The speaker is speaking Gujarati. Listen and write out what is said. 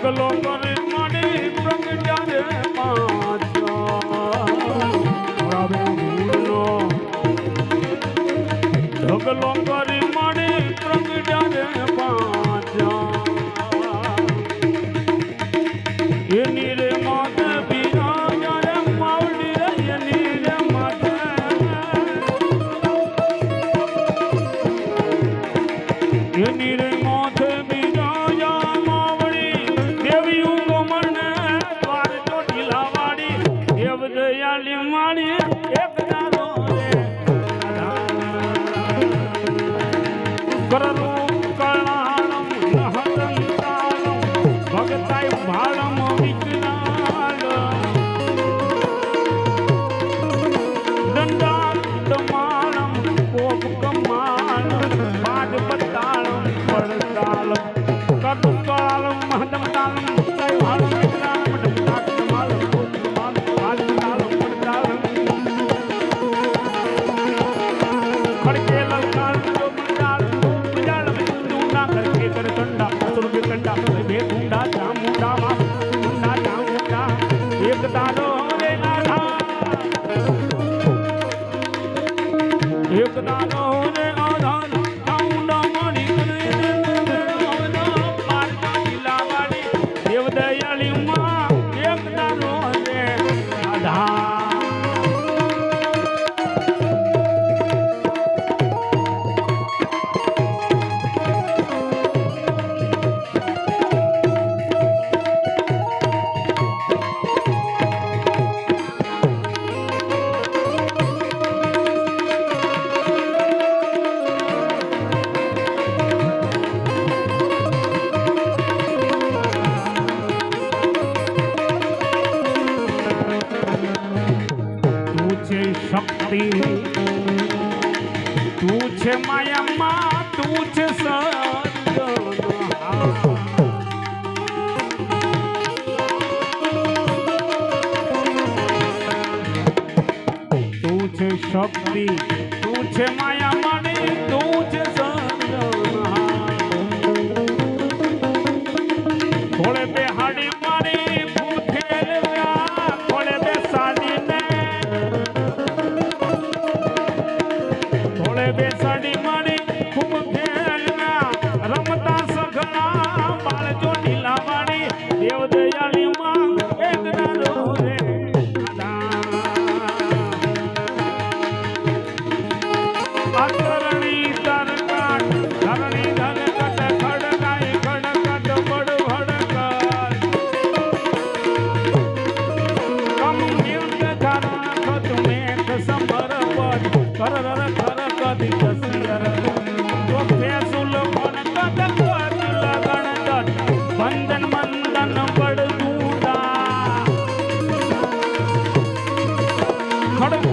ઢગલો કરી મારી પ્રગટ્યા રે પાછા ઢગલો કરી મારી પ્રગટ્યા રે પાછા એની રે માથે બિરાજા રે માવડી રે એની રે માથે એની રે માથે બિરાજા માવડી દેવી ઉગમણને દ્વાર તો ઢીલાવાડી દેવ દયાલી મારી એક દારો રે કરરૂપ કળાણમ મહદંતાલમ ભગતાય ભાળમ વિકરાલ દંડાતમાલમ કોપ કમાલ પાદ પતાળમ પડતાલમ કરરૂપ કળાલમ મહદંતાલમ ભગતાય ભાળમ વિકરાલમ દંડાતમાલમ કોપ કમાલ પાદ પતાળમ પડતાલમ ખડકે લલકાર જો મંડાલ મંડાલ ઊંડા કરકે કર કંડા સુર કે કંડા બે ઊંડા ચામુંડા માં ઊંડા ચામુંડા એક દારો રે આધા એક દારો રે આધા ચામુંડા મારી કરે આવના પારકા દિલાવાડી દેવ દયાળી માં એક દારો રે આધા શક્તિ તું છે માયામાં તું છે સર્જનહાર તું છે શક્તિ તું છે માયામાં તું છે સર્જનહાર થોડે બે હાડી મારી ભૂખેલ થોડે બે સાડી ને બેસાડી મારી ખૂબ ખેલના રમતા સઘળા બાળજો ઢીલાવાડી દેવ દયાળી માં એક દારો રે અકરણી તરકાટ ધરણી ધરકટ ખડકાઈ ખડકટ બડ ભડકટ કમ નિર્દ ધરણ ખત મેઘ સંભર પડ કરર કદી જસિયર તો પેસુલ કોન કદ કોત લગણ દટ બંધન મંદન બડ દૂડા ખડ